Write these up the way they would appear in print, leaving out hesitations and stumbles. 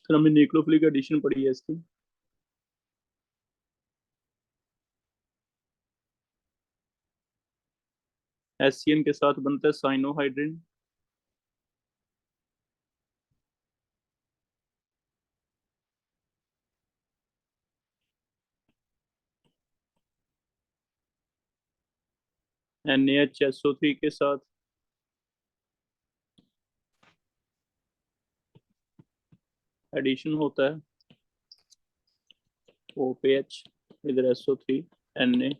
फिर हमने nucleophilic addition पढ़ी है इसकी। HCN के साथ बनता है साइनोहाइड्रिन। NaHSO3 के साथ एडिशन होता है OPH, इधर SO3 Na।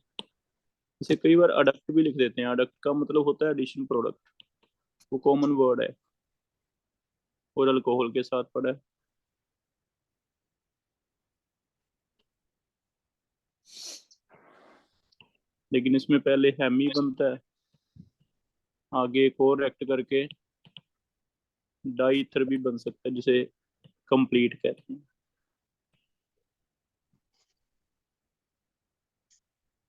इसे कई बार अडक्ट भी लिख देते हैं। अडक्ट का मतलब होता है एडिशन प्रोडक्ट, वो कॉमन वर्ड है और अल्कोहल के साथ पड़ा है। लेकिन इसमें पहले हेमी बनता है, आगे एक और एक्ट करके डाईथर भी बन सकता है, जिसे कंप्लीट कहते हैं।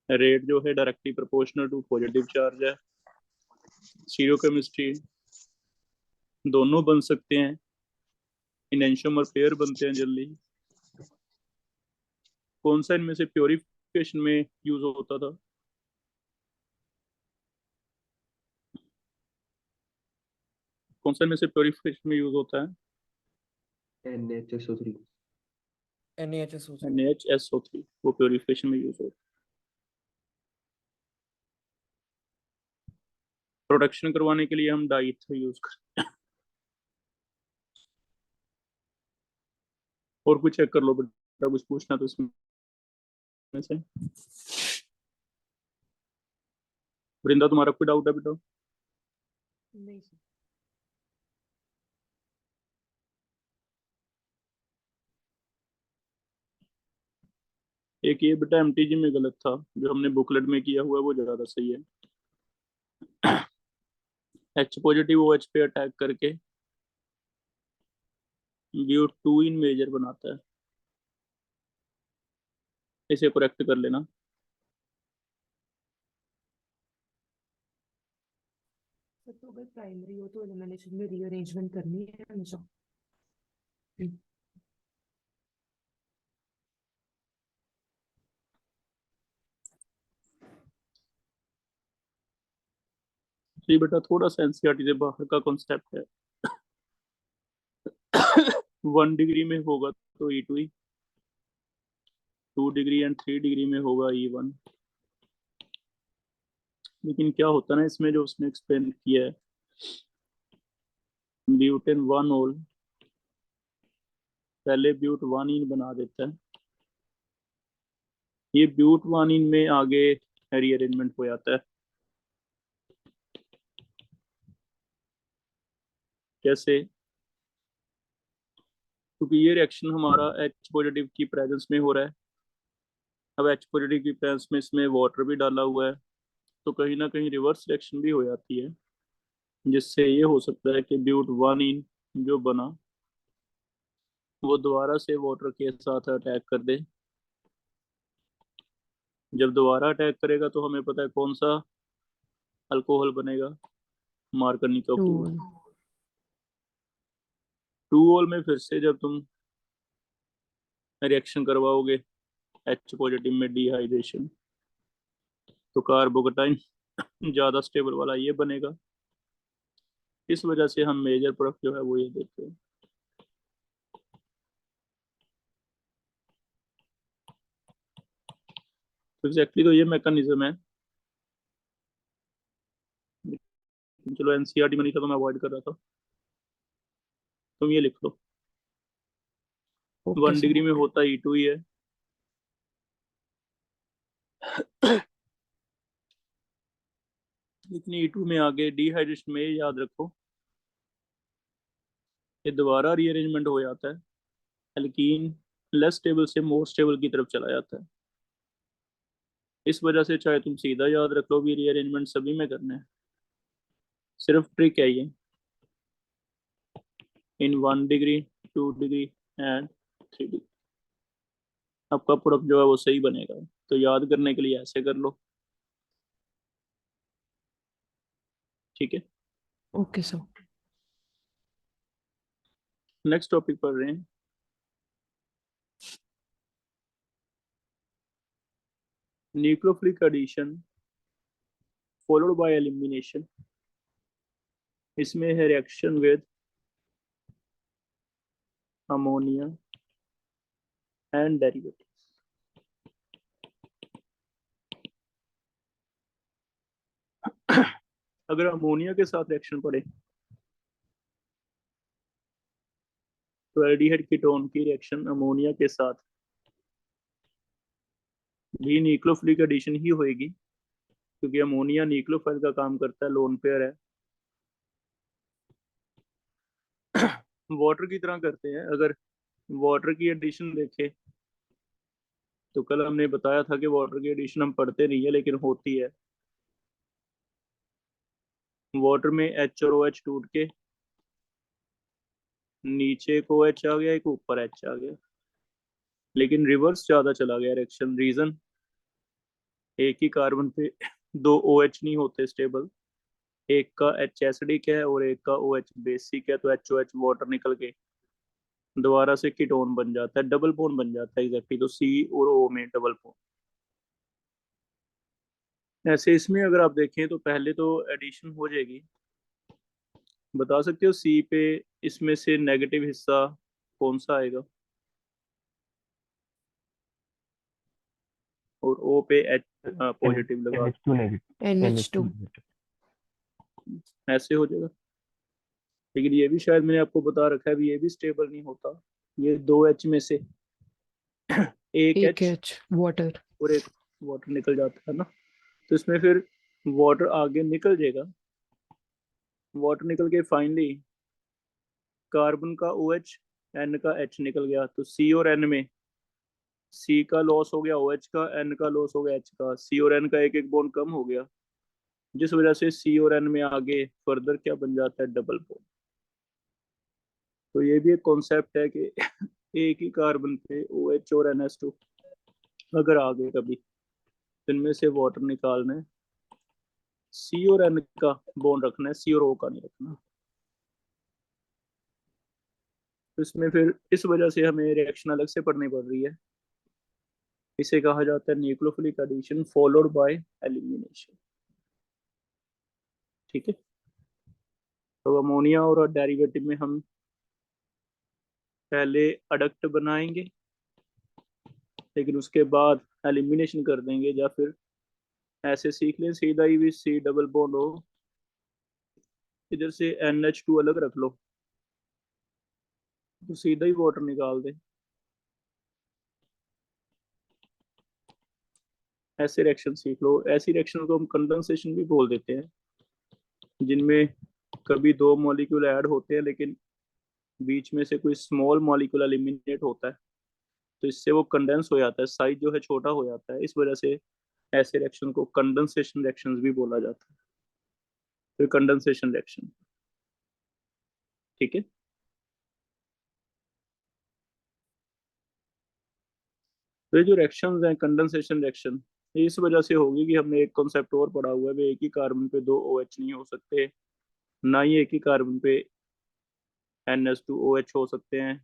रेट जो है directly proportional to positive charge है। स्टीरियोकेमिस्ट्री दोनों बन सकते हैं, इनेंशियम और पेयर बनते हैं जल्दी। कौन सा इनमें से प्योरिफिकेशन में यूज होता था? कौन सा इनमें से प्योरिफिकेशन में यूज होता है? NaHSO3। NaHSO3। NaHSO3 वो प्योरिफिकेशन में यूज होता है। प्रोडक्शन करवाने के लिए हम डाईथर यूज करते हैं। और कुछ चेक कर लो बेटा, कुछ पूछना तो इसमें से। वृंदा तुम्हारा कोई डाउट है बेटा? नहीं सर। एक ये बेटा MTG में गलत था, जो हमने बुकलेट में किया हुआ है वो ज्यादा सही है। H पॉजिटिव OH पे अटैक करके ब्यूट 2 इन मेजर बनाता है, इसे करेक्ट कर लेना। सर तो अगर प्राइमरी हो तो एलिमिनेशन में रीअरेंजमेंट करनी है हमेशा। ये बेटा थोड़ा सा एनसीईआरटी से बाहर का कॉन्सेप्ट है। 1 डिग्री में होगा तो E2, 2 डिग्री एंड 3 डिग्री में होगा E1। लेकिन क्या होता है ना, इसमें जो उसने एक्सप्लेन किया है, ब्यूटेन 1 ऑल पहले ब्यूट 1 इन बना देता है, ये ब्यूट 1 इन में आगे रीअरेंजमेंट हो जाता है। कैसे? क्योंकि ये रिएक्शन हमारा H पॉजिटिव की प्रेजेंस में हो रहा है। अब H पॉजिटिव की प्रेजेंस में इसमें वाटर भी डाला हुआ है, तो कहीं ना कहीं रिवर्स रिएक्शन भी हो जाती है, जिससे ये हो सकता है कि ब्यूट 1 इन जो बना वो दोबारा से वाटर के साथ अटैक कर दे। जब दोबारा अटैक करेगा तो हमें पता है कौन सा अल्कोहल बनेगा, मार्करनिकोप्रोल। 2 ऑल में फिर से जब तुम रिएक्शन करवाओगे H पॉजिटिव में डिहाइड्रेशन, तो कार्बोकटाइन ज्यादा स्टेबल वाला ये बनेगा। इस वजह से हम मेजर प्रोडक्ट जो है वो ये देते हैं। तो एग्जैक्टली तो ये मैकेनिज्म है। चलो एनसीईआरटी में नहीं था तो मैं अवॉइड कर रहा था। तुम ये लिख लो, ओके 1 डिग्री सर। में होता E2 ही है। लेकिन E2 में आगे डिहाइड्रेशन में याद रखो, ये दोबारा रीअरेंजमेंट हो जाता है, एल्कीन लेस स्टेबल से मोर स्टेबल की तरफ चला जाता है। इस वजह से चाहे तुम सीधा याद रख लो भी रीअरेंजमेंट सभी में करना है, सिर्फ ट्रिक है ये, इन 1 डिग्री 2 डिग्री एंड 3 डिग्री आपका प्रोडक्ट जो है वो सही बनेगा। तो याद करने के लिए ऐसे कर लो, ठीक है। Okay sir. नेक्स्ट टॉपिक पढ़ रहे हैं, nucleophilic addition followed by elimination, इसमें है reaction with ammonia and derivative. अगर अमोनिया के साथ रिएक्शन पड़े तो एल्डिहाइड कीटोन की रिएक्शन अमोनिया के साथ भी न्यूक्लियोफिलिक एडिशन ही होगी, क्योंकि अमोनिया न्यूक्लियोफाइल का काम करता है, लोन पेयर है। वाटर की तरह करते हैं। अगर वाटर की एडिशन देखें तो कल हमने बताया था कि वाटर की एडिशन हम पढ़ते नहीं है लेकिन होती है। वाटर में एच और ओ एच टूट के नीचे को एच आ गया, एक ऊपर एच आ गया, लेकिन रिवर्स ज्यादा चला गया रिएक्शन। रीजन, एक ही कार्बन पे दो ओ एच नहीं होते स्टेबल, एक का एच एसिडिक है और एक का ओ एच बेसिक है, तो एच ओ एच वाटर निकल के दोबारा से कीटोन बन जाता है, डबल बॉन्ड बन जाता है एग्जैक्टली। तो सी और ओ में डबल बॉन्ड। ऐसे इसमें अगर आप देखें तो पहले तो एडिशन हो जाएगी। बता सकते हो सी पे इसमें से नेगेटिव हिस्सा कौन सा आएगा, और ओ पे एच एन पॉजिटिव लगा NH2 negative, NH2। NH2 negative. दो, ऐसे हो जाएगा। लेकिन ये भी शायद मैंने आपको बता रखा है, भी ये भी स्टेबल नहीं होता। ये दो एच में से एक एक एच एच वाटर। और एक वाटर निकल जाता है ना, तो इसमें फिर वाटर आगे निकल जाएगा। वाटर निकल के फाइनली कार्बन का ओ एच, एन का एच निकल गया, तो सी और एन में सी का लॉस हो गया ओ एच का, एन का लॉस हो गया एच का, सी और एन का एक एक बॉन्ड कम हो गया, जिस वजह से सी और एन में आगे फर्दर क्या बन जाता है, डबल बॉन्ड। तो ये भी एक कॉन्सेप्ट है कि एक ही कार्बन पे ओ एच और एन एस टू अगर आगे कभी इनमें से वाटर निकालना है, सी और एन का बॉन्ड रखना है, सी और ओ का नहीं रखना। तो इसमें फिर इस वजह से हमें रिएक्शन अलग से पढ़नी पड़ रही है। इसे कहा जाता है nucleophilic addition followed by elimination. ठीक है। तो अमोनिया और डेरिवेटिव में हम पहले अडक्ट बनाएंगे, लेकिन उसके बाद एलिमिनेशन कर देंगे, या फिर ऐसे सीख लें सीधा ही भी सी डबल बॉन्ड हो, इधर से NH2 अलग रख लो तो सीधा ही वाटर निकाल दे। ऐसे रिएक्शन सीख लो। ऐसी रिएक्शन को हम कंडेंसेशन भी बोल देते हैं, जिनमें कभी दो मॉलिक्यूल ऐड होते हैं लेकिन बीच में से कोई स्मॉल मॉलिक्यूल एलिमिनेट होता है, तो इससे वो कंडेंस हो जाता है, साइज जो है छोटा हो जाता है। इस वजह से ऐसे रिएक्शन को कंडेंसेशन रिएक्शंस भी बोला जाता है। तो कंडेंसेशन रिएक्शन, ठीक है। तो ये जो रिएक्शंस हैं कंडेंसेशन रिएक्शन, ये इस वजह से होगी कि हमने एक कॉन्सेप्ट और पढ़ा हुआ है भी एक ही कार्बन पे दो ओ एच नहीं हो सकते, ना ही एक ही कार्बन पे NH2OH हो सकते हैं।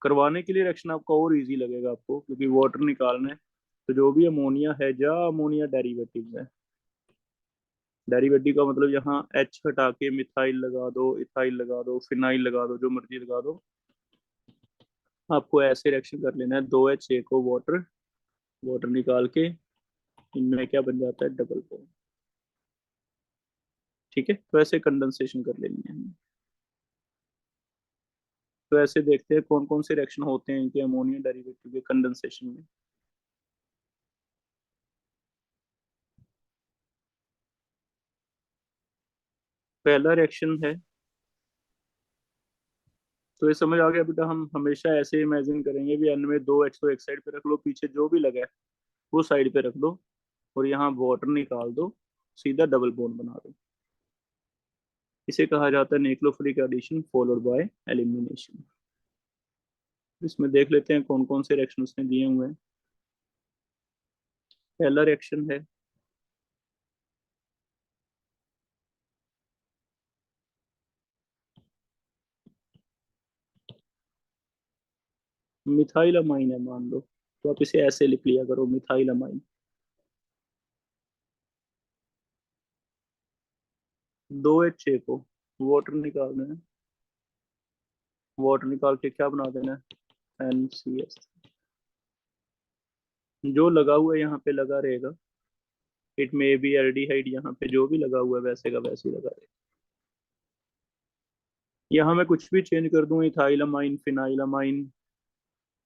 करवाने के लिए रिएक्शन आपका और इजी लगेगा आपको, क्योंकि वाटर निकालना है। तो जो भी अमोनिया है, या अमोनिया डेरिवेटिव है, डेरिवेटिव का मतलब यहाँ एच हटा के मिथाइल लगा दो, इथाइल लगा दो, फिनाइल लगा दो, जो मर्जी लगा दो। आपको ऐसे रिएक्शन कर लेना है, दो एच एक हो वाटर, वाटर निकाल के इनमें क्या बन जाता है, डबल बॉन्ड। ठीक है। तो ऐसे कंडेंसेशन कर लेनी है हमें। तो ऐसे देखते हैं कौन कौन से रिएक्शन होते हैं इनके अमोनिया डेरिवेटिव के कंडेंसेशन में। पहला रिएक्शन है, तो ये समझ आ गया बेटा, हम हमेशा ऐसे इमेजिन करेंगे भी एन में दो एच तो एक साइड पे रख लो, पीछे जो भी लगा है वो साइड पे रख दो, और यहाँ वाटर निकाल दो, सीधा डबल बॉन्ड बना दो। इसे कहा जाता है nucleophilic addition followed by elimination. इसमें देख लेते हैं कौन कौन से रिएक्शन उसने दिए हुए हैं। पहला रिएक्शन है मिथाइल अमाइन है मान लो, तो आप इसे ऐसे लिख लिया करो, मिथाइल अमाइन। 2 H को वाटर निकालना है, वाटर निकाल के क्या बना देना है, NCS। जो लगा हुआ है यहाँ पे लगा रहेगा, इट मे बी एल्डिहाइड, यहाँ पे जो भी लगा हुआ है वैसे का वैसे ही लगा रहेगा। यहाँ मैं कुछ भी चेंज कर दूं, इथाइलमाइन, फिनाइलमाइन,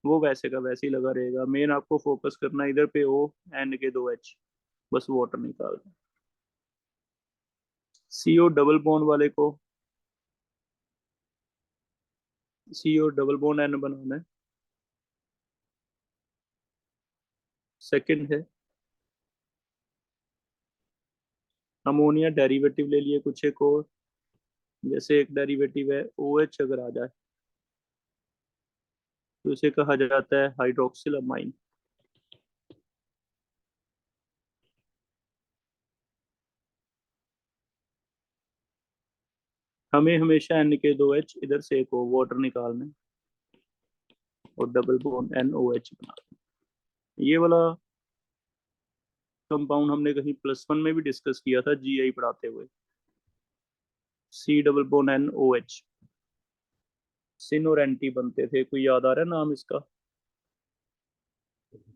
वो वैसे का वैसे ही लगा रहेगा। मेन आपको फोकस करना है इधर पे, O N के 2 H, बस वाटर निकालना। CO डबल बॉन्ड वाले को CO डबल बॉन्ड N बनाना है। सेकंड है अमोनिया, डेरिवेटिव ले लिए कुछ एक और, जैसे एक डेरिवेटिव है OH अगर आ जाए तो इसे कहा जाता है हाइड्रोक्सिल अमाइन। हमें हमेशा N के 2 H इधर से एक और वाटर निकालना है, और डबल बॉन्ड NOH बना। ये वाला कंपाउंड हमने कहीं +1 में भी डिस्कस किया था GI पढ़ाते हुए। C डबल बॉन्ड NOH, सिन और एंटी बनते थे, कोई याद आ रहा है नाम इसका?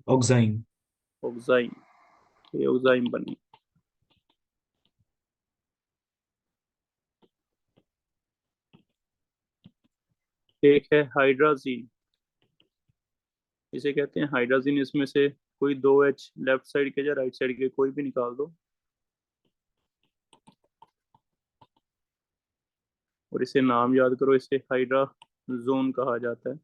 ऑक्साइन। ऑक्साइन। ये ऑक्साइन बनी। एक है हाइड्राजीन, इसे कहते हैं हाइड्राजीन। इसमें से कोई 2 H लेफ्ट साइड के या राइट साइड के कोई भी निकाल दो, और इसे नाम याद करो, इसे हाइड्राजोन कहा जाता है।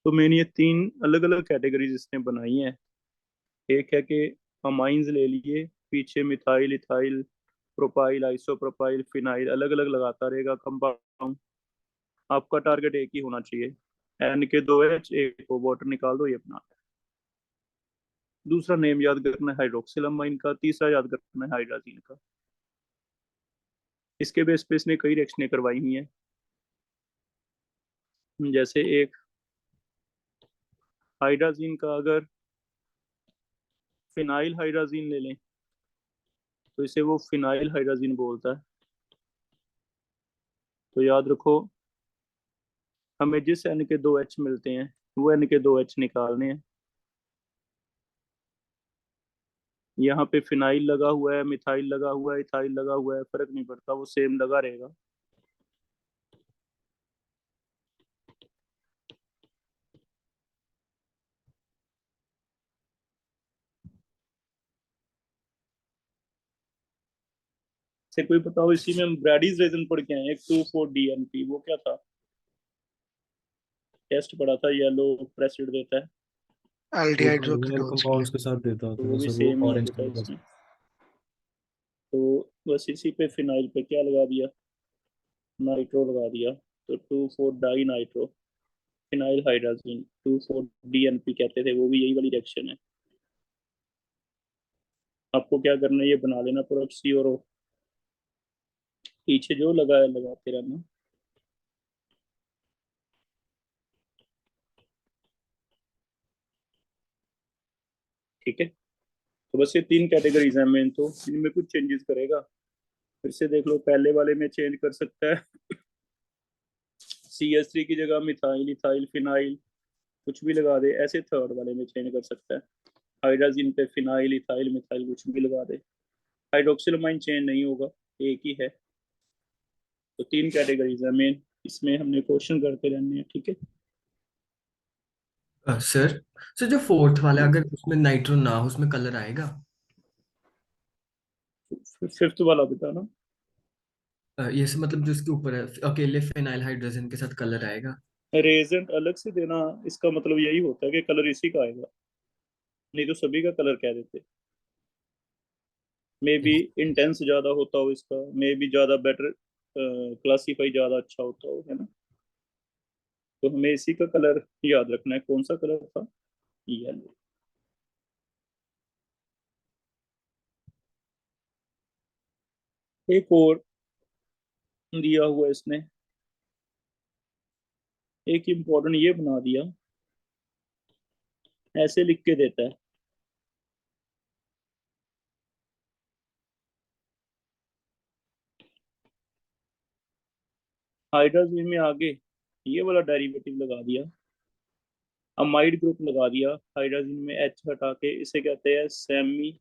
तो मैंने ये 3 अलग अलग कैटेगरीज इसने बनाई हैं। एक है कि अमाइंस ले लिए, पीछे methyl, ethyl, propyl, isopropyl, phenyl, अलग अलग लगाता रहेगा कंपाउंड। आपका टारगेट एक ही होना चाहिए, N के 2 H, एक को वाटर निकाल दो, ये बना। दूसरा नेम याद करना है हाइड्रोक्सिल अमाइन का, तीसरा याद करना है हाइड्राजीन का। इसके बेस पे इसने कई रिएक्शनें करवाई हुई हैं। जैसे एक हाइड्राजीन का अगर फिनाइल हाइड्राजीन ले लें तो इसे वो फिनाइल हाइड्राजीन बोलता है। तो याद रखो, हमें जिस N के 2 H मिलते हैं वो N के 2 H निकालने हैं। यहाँ पे फिनाइल लगा हुआ है, मिथाइल लगा हुआ है, इथाइल लगा हुआ है, फर्क नहीं पड़ता, वो सेम लगा रहेगा। से कोई बताओ, इसी में हम ब्रैडीज रेजन पढ़ के आए, 2,4-DNP, वो क्या था? टेस्ट पढ़ा था, येलो प्रेसिड देता है। वो एल्डिहाइड्स कार्बोनाइल कीटोन्स के लिए। कंपाउंड्स के साथ देता तो होता वो था भी सर, वो सेम ही ऑरेंज होता है कलर का। इसमें। तो बस इसी पे फिनाइल पे क्या लगा दिया, नाइट्रो लगा दिया। तो 2,4-डाई नाइट्रो, फिनाइल हाइड्राजीन, 2,4-DNP कहते थे, वो भी यही वाली रिएक्शन है। आपको क्या करना है, ये बना लेना पूरा C और O, पीछे जो लगा है लगाते रहना। ठीक है, तो बस ये 3 कैटेगरीज हैं मेन, तो इनमें कुछ चेंजेस करेगा। फिर से देख लो, पहले वाले में चेंज कर सकता है, CH3 की जगह मिथाइल, इथाइल, फिनाइल, कुछ भी लगा दे। ऐसे थर्ड वाले में चेंज कर सकता है, हाइड्राजीन पे फिनाइल, इथाइल, मिथाइल कुछ भी लगा दे। हाइड्रोक्सिलमाइन चेंज नहीं होगा, एक ही है। तो 3 कैटेगरीज है मेन, इसमें हमने क्वेश्चन करते रहने हैं। ठीक है, सर सर जो फोर्थ वाला है, अगर उसमें नाइट्रो ना हो उसमें कलर आएगा? फिफ्थ वाला बताना। ये से मतलब जो इसके ऊपर है, अकेले फिनाइल हाइड्रोजन के साथ कलर आएगा? रेजेंट अलग से देना, इसका मतलब यही होता है कि कलर इसी का आएगा, नहीं तो सभी का कलर कह देते। मे बी इंटेंस ज्यादा होता हो इसका, मे बी ज्यादा बेटर क्लासीफाई ज्यादा अच्छा होता हो, है ना। तो हमें इसी का कलर याद रखना है, कौन सा कलर था, येलो। एक और दिया हुआ इसने, एक इम्पोर्टेंट ये बना दिया, ऐसे लिख के देता है। हाइड्रोजन में आगे ये वाला डेरिवेटिव लगा दिया, अमाइड ग्रुप लगा दिया, हाइड्रोजन में एच हटा के इसे कहते हैं सेमी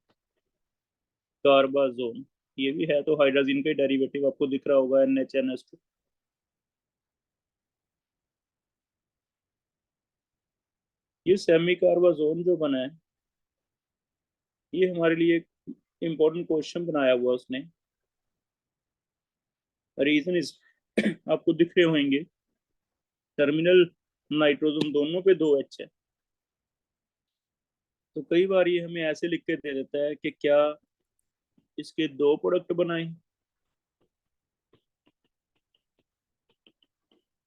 कार्बाजोन। ये भी है तो हाइड्रोजन का डेरिवेटिव, आपको दिख रहा होगा NH NH2। ये सेमी कार्बाजोन जो बना है, ये हमारे लिए एक इम्पोर्टेंट क्वेश्चन बनाया हुआ उसने। रीजन इज आपको दिख रहे होंगे, टर्मिनल नाइट्रोजन दोनों पे दो एच है। तो कई बार ये हमें ऐसे लिख के दे देता है कि क्या इसके दो प्रोडक्ट बनाए।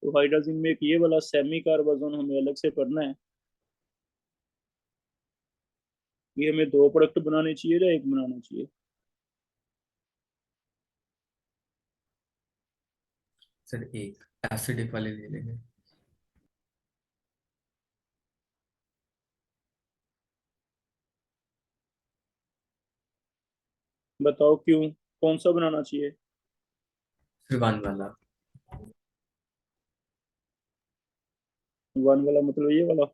तो हाइड्रोजन में एक ये वाला सेमी कार्बाजोन हमें अलग से पढ़ना है, ये हमें दो प्रोडक्ट बनाने चाहिए या एक बनाना चाहिए। सर एक एसिडिक वाले ले लेंगे। बताओ क्यों, कौन सा बनाना चाहिए। फिर वन वाला। वन वाला मतलब ये वाला।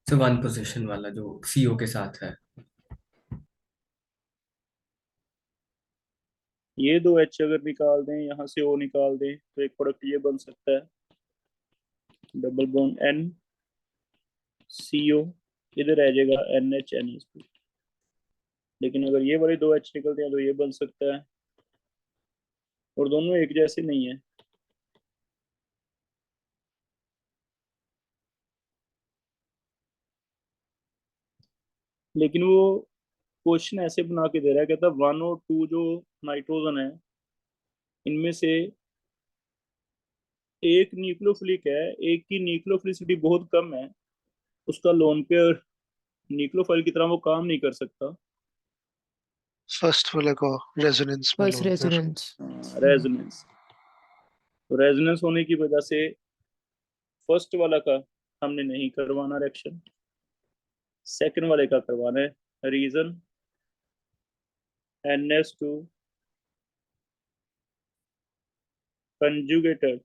सर वन पोजीशन वाला जो सीओ के साथ है। ये दो एच अगर निकाल दें, यहाँ से ओ निकाल दें, तो एक प्रोडक्ट ये बन सकता है, डबल बॉन्ड NCO, इधर रह जाएगा NH NH2। लेकिन अगर ये वाले दो एच निकलते हैं तो ये बन सकता है, और दोनों एक जैसे नहीं है। लेकिन वो क्वेश्चन ऐसे बना के दे रहा है, कहता है वन और टू जो नाइट्रोजन है, इनमें से एक न्यूक्लियोफिलिक है, एक की न्यूक्लियोफिलिसिटी बहुत कम है, उसका लोन पेयर न्यूक्लियोफाइल की तरह वो काम नहीं कर सकता। फर्स्ट वाले को रेजोनेंस में first lone pair. Resonance. Resonance. तो रेजोनेंस होने की वजह से फर्स्ट वाला का हमने नहीं करवाना रिएक्शन, सेकंड वाले का करवाना है। Reason NH2 conjugated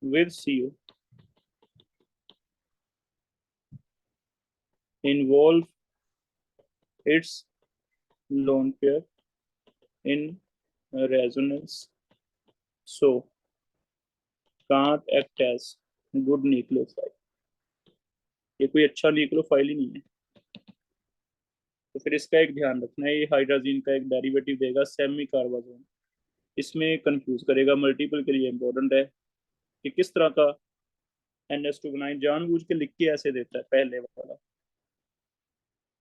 with CO involve its lone pair in resonance, so can't act as good nucleophile। ये कोई अच्छा न्यूक्लियोफाइल ही नहीं है। तो फिर इसका एक ध्यान रखना है, ये हाइड्रोजन का एक डेरिवेटिव देगा सेमी कार्बाजोन, इसमें कंफ्यूज करेगा, मल्टीपल के लिए इंपॉर्टेंट है कि किस तरह का NH2 बनाए, जानबूझ के लिख के ऐसे देता है पहले वाला।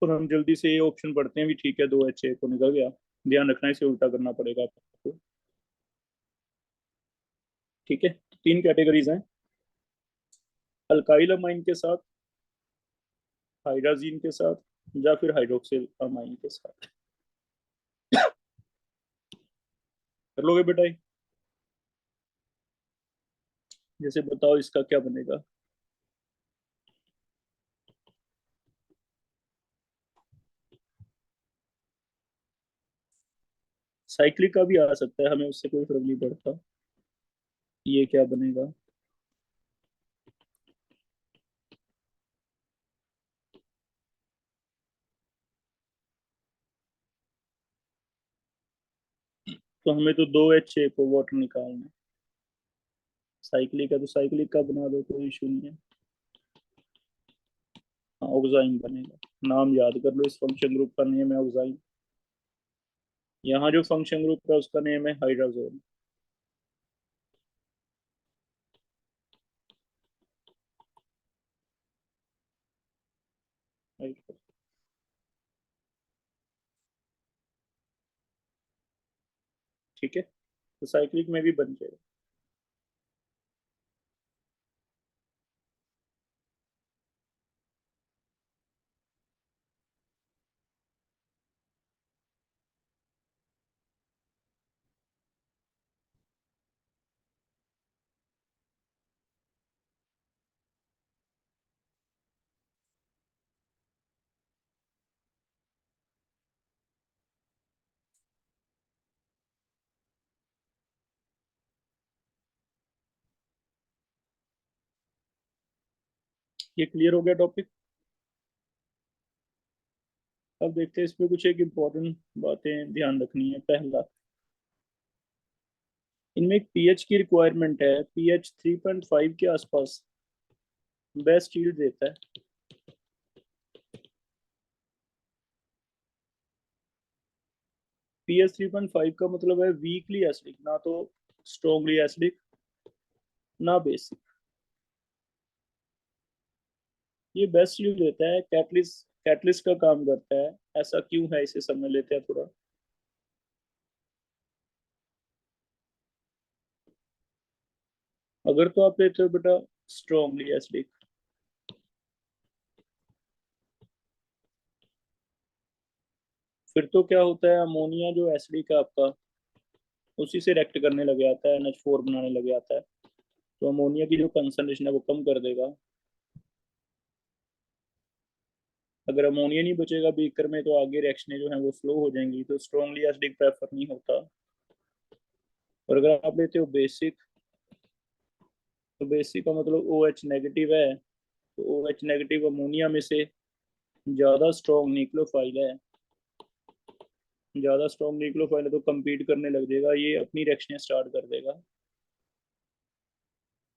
और हम जल्दी से ये ऑप्शन पढ़ते हैं भी, ठीक है 2H को निकल गया, ध्यान रखना इसे उल्टा करना पड़ेगा आपको। ठीक है, तीन कैटेगरीज हैं, अल्काइल अमाइन के साथ, हाइड्राजीन के साथ, या फिर हाइड्रोक्सिल अमाइन के साथ। कर लोगे बेटा ये? जैसे बताओ इसका क्या बनेगा। साइक्लिक का भी आ सकता है, हमें उससे कोई फर्क नहीं पड़ता। ये क्या बनेगा। तो हमें तो 2H को वाटर निकालना है, साइक्लिक है तो साइक्लिक का बना दो, कोई इशू नहीं है। हाँ ऑक्साइन बनेगा, नाम याद कर लो, इस फंक्शन ग्रुप का नेम है ऑक्साइन। यहाँ जो फंक्शन ग्रुप है उसका नेम है हाइड्राजोन। ठीक है, तो साइक्लिक में भी बन जाएगा। ये क्लियर हो गया टॉपिक। अब देखते हैं इसमें कुछ एक इम्पोर्टेंट बातें ध्यान रखनी है। पहला, इनमें एक पीएच की रिक्वायरमेंट है। पीएच 3.5 के आसपास बेस्ट यील्ड देता है। पीएच 3.5 का मतलब है वीकली एसिडिक, ना तो स्ट्रॉन्गली एसिडिक ना बेसिक। ये बेस्ट यील्ड देता है, कैटलिस्ट कैटलिस्ट का काम करता है। ऐसा क्यों है, इसे समझ लेते हैं थोड़ा। अगर तो आप लेते हो बेटा स्ट्रॉन्गली एसिडिक, फिर तो क्या होता है, अमोनिया जो एसिडिक है आपका, उसी से रिएक्ट करने लग जाता है, NH4 बनाने लग जाता है। तो अमोनिया की जो कंसंट्रेशन है वो कम कर देगा। अगर अमोनिया नहीं बचेगा बीकर में तो आगे रिएक्शनें जो है वो स्लो हो जाएंगी। तो स्ट्रॉन्गली एसिडिक प्रेफर नहीं होता। और अगर आप लेते हो बेसिक, तो बेसिक का मतलब OH नेगेटिव है। तो OH नेगेटिव अमोनिया में से ज़्यादा स्ट्रॉन्ग न्यूक्लियोफाइल है। ज़्यादा स्ट्रॉन्ग न्यूक्लियोफाइल है तो compete करने लग जाएगा, ये अपनी रिएक्शनें स्टार्ट कर देगा।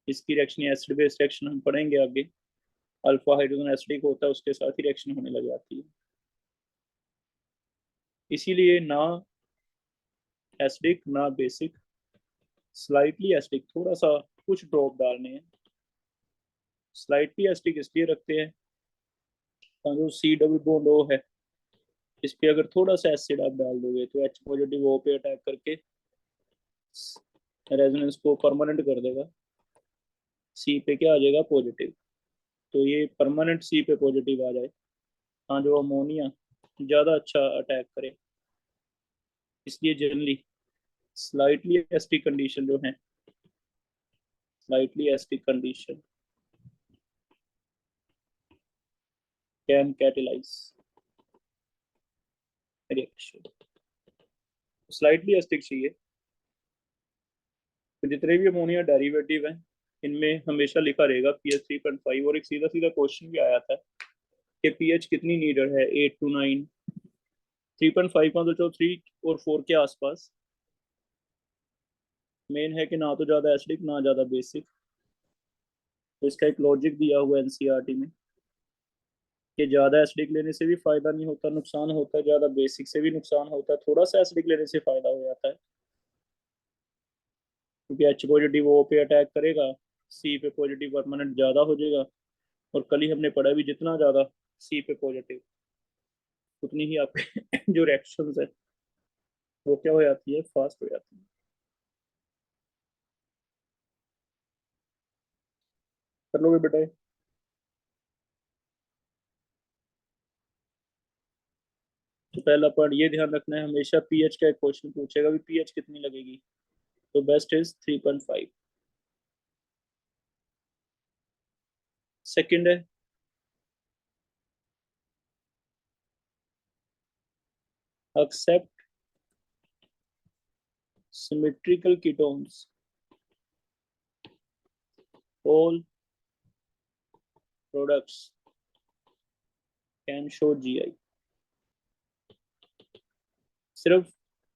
इसकी रिएक्शन एसिड बेस रिएक्शन हम पढ़ेंगे आगे। अल्फा हाइड्रोजन एसिडिक होता है, उसके साथ ही रिएक्शन होने लग जाती है। इसीलिए ना एसिडिक ना बेसिक, स्लाइटली एसिडिक, थोड़ा सा कुछ ड्रॉप डालने हैं। स्लाइटली एसिडिक इसलिए रखते हैं जो सी डबल बॉन्ड ओ है, इस पे अगर थोड़ा सा एसिड आप डाल दोगे तो H पॉजिटिव O पे अटैक करके रेजोनेंस को परमानेंट कर देगा। सी पे क्या आ जाएगा, पॉजिटिव। तो ये परमानेंट सी पे पॉजिटिव आ जाए, हाँ, जो अमोनिया ज़्यादा अच्छा अटैक करे। इसलिए जनरली स्लाइटली एसिडिक कंडीशन जो है, slightly acidic condition can catalyse reaction. Slightly acidic चाहिए। तो जितने भी अमोनिया डेरिवेटिव हैं, इनमें हमेशा लिखा रहेगा पीएच 3.5। और एक सीधा सीधा क्वेश्चन भी आया था कि पीएच कितनी नीडेड है, 8 to 9। 3.5 का तो 3 और 4 के आसपास। मेन है कि ना तो ज़्यादा एसिडिक ना ज़्यादा बेसिक। तो इसका एक लॉजिक दिया हुआ है एनसीईआरटी में कि ज़्यादा एसिडिक लेने से भी फायदा नहीं होता, नुकसान होता है। ज़्यादा बेसिक से भी नुकसान होता है। थोड़ा सा एसिडिक लेने से फायदा हो जाता है, क्योंकि H पॉजिटिव O पे अटैक करेगा, सी पे पॉजिटिव परमानेंट ज़्यादा हो जाएगा। और कल ही हमने पढ़ा भी, जितना ज़्यादा सी पे पॉजिटिव, उतनी ही आपके जो रिएक्शंस है वो क्या हो जाती है, फास्ट हो जाती है। कर लोगे बेटा? तो पहला पॉइंट ये ध्यान रखना है, हमेशा पीएच का एक क्वेश्चन पूछेगा भी पीएच कितनी लगेगी। तो बेस्ट इज 3.5। सेकंड है accept symmetrical ketones, all products can show GI। सिर्फ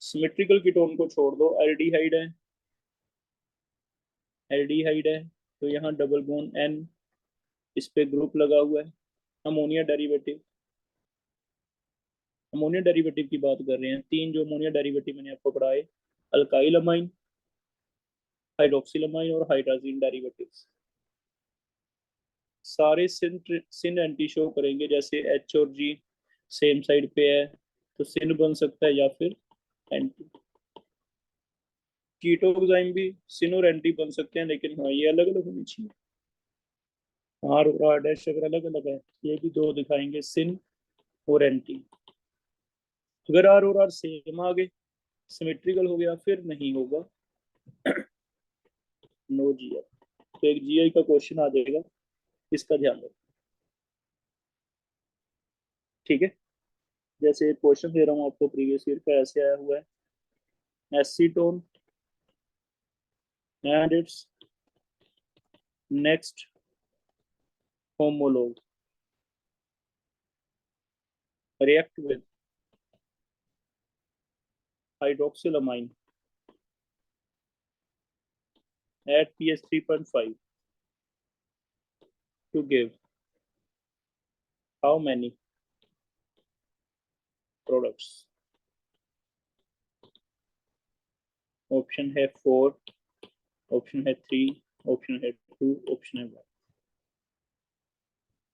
सिमेट्रिकल कीटोन को छोड़ दो। एल्डिहाइड है तो यहाँ डबल बॉन्ड N, इस पे ग्रुप लगा हुआ है। अमोनिया डेरिवेटिव, अमोनिया डेरिवेटिव की बात कर रहे हैं। तीन जो अमोनिया डेरिवेटिव मैंने आपको पढ़ाए, अल्काइल अमाइन, हाइड्रोक्सिल अमाइन और हाइड्राजीन डेरिवेटिव्स, सारे सिन एंटी शो करेंगे। जैसे H और G सेम साइड पे है तो सिन बन सकता है या फिर एंटी। कीटोजाइम भी सिन और एंटी बन सकते हैं, लेकिन हाँ ये अलग अलग होनी चाहिए। आर और आर डैश अगर अलग अलग है, ये भी दो दिखाएंगे, सिन और एंटी। अगर आर और आर सेम आ गए, सिमेट्रिकल हो गया, फिर नहीं होगा, नो जीआई। तो एक जीआई का क्वेश्चन आ जाएगा, इसका ध्यान रखो। ठीक है, जैसे एक क्वेश्चन दे रहा हूँ आपको प्रीवियस ईयर का, ऐसे आया हुआ है, acetone and it's next homologue react with hydroxylamine at pH 3.5 to give how many products? Option है 4, ऑप्शन है 3, ऑप्शन है 2, ऑप्शन है 1।